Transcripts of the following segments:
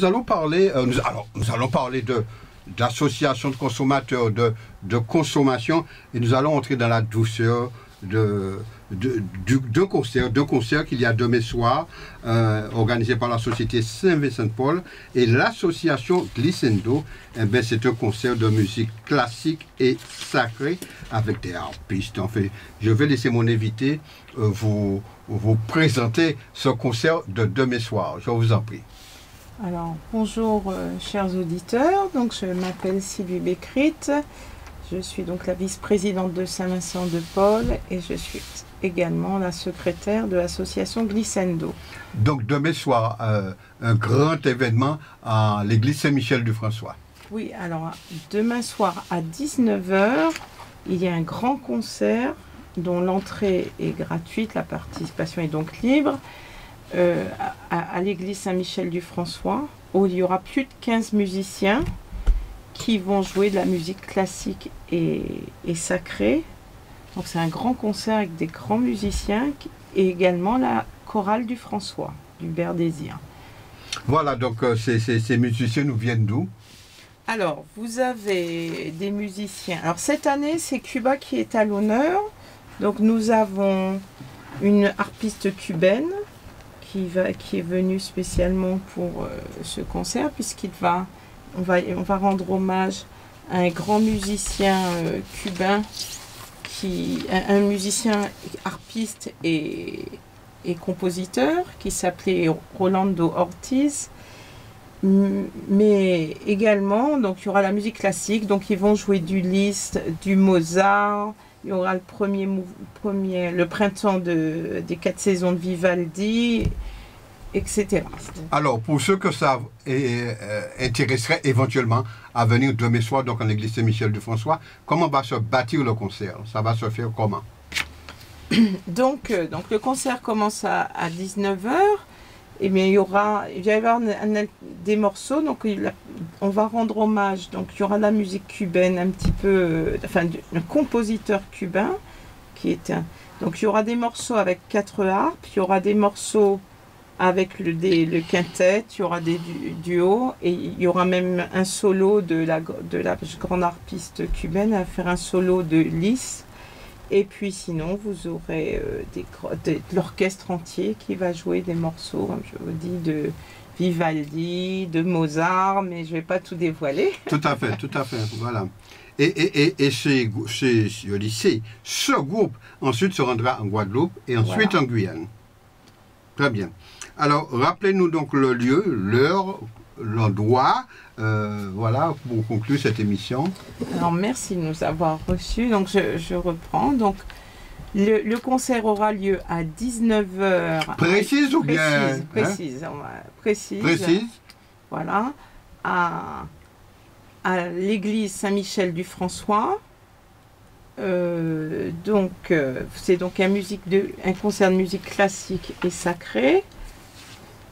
Nous allons parler, nous allons parler d'association de consommateurs, de consommation, et nous allons entrer dans la douceur d'un concert qu'il y a demain soir, organisé par la société Saint-Vincent-de-Paul et l'association Glissando. C'est un concert de musique classique et sacrée avec des harpistes. En fait, je vais laisser mon invité vous présenter ce concert de demain soir. Je vous en prie. Alors, bonjour chers auditeurs, donc je m'appelle Sylvie Bécrit, je suis donc la vice-présidente de Saint-Vincent-de-Paul et je suis également la secrétaire de l'association Glissando. Donc demain soir, un grand événement à l'église Saint-Michel-du-François. Oui, alors demain soir à 19 h, il y a un grand concert dont l'entrée est gratuite, la participation est donc libre. À l'église Saint-Michel-du-François, où il y aura plus de 15 musiciens qui vont jouer de la musique classique et sacrée. Donc c'est un grand concert avec des grands musiciens et également la chorale du François, du Berdésien. Voilà, donc ces musiciens nous viennent d'où? Alors, vous avez des musiciens. Alors cette année, c'est Cuba qui est à l'honneur. Donc nous avons une harpiste cubaine qui est venu spécialement pour ce concert, on va rendre hommage à un grand musicien cubain, un musicien harpiste et compositeur qui s'appelait Rolando Ortiz. Mais également, donc il y aura la musique classique, donc ils vont jouer du Liszt, du Mozart. Il y aura le printemps des 4 saisons de Vivaldi, etc. Alors, pour ceux que ça intéresserait éventuellement à venir demain soir donc en l'église Saint-Michel-du-François, comment va se bâtir le concert? Ça va se faire comment? donc le concert commence à 19 h. Et bien, il va y avoir des morceaux, donc on va rendre hommage. Donc il y aura la musique cubaine un petit peu, un compositeur cubain donc il y aura des morceaux avec 4 harpes, il y aura des morceaux avec le quintet, il y aura des duos et il y aura même un solo de la grande harpiste cubaine à faire un solo de Liszt. Et puis sinon, vous aurez l'orchestre entier qui va jouer des morceaux, comme je vous dis, de Vivaldi, de Mozart, mais je ne vais pas tout dévoiler. Tout à fait, voilà. Et ce groupe ensuite se rendra en Guadeloupe et ensuite en Guyane. Très bien. Alors, rappelez-nous donc le lieu, l'heure, l'endroit, voilà, pour conclure cette émission. Alors, merci de nous avoir reçus. Donc, je reprends. Donc, le concert aura lieu à 19 h. Précise ou bien? Précise. Précise. Voilà. À l'église Saint-Michel-du-François. C'est donc un concert de musique classique et sacrée.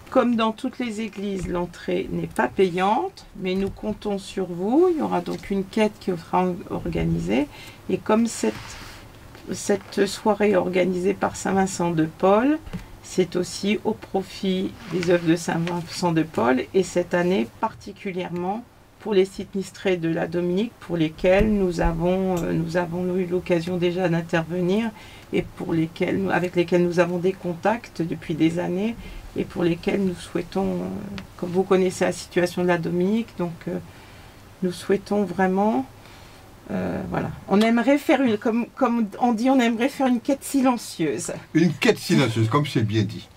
Comme dans toutes les églises, l'entrée n'est pas payante, mais nous comptons sur vous. Il y aura donc une quête qui sera organisée. Et comme cette soirée est organisée par Saint-Vincent-de-Paul, c'est aussi au profit des œuvres de Saint-Vincent-de-Paul. Et cette année, particulièrement pour les sinistrés de la Dominique, pour lesquels nous avons eu l'occasion déjà d'intervenir et avec lesquels nous avons des contacts depuis des années. Et pour lesquels nous souhaitons, comme vous connaissez la situation de la Dominique, donc nous souhaitons vraiment, voilà. On aimerait faire comme on dit, on aimerait faire une quête silencieuse. Une quête silencieuse, comme c'est bien dit.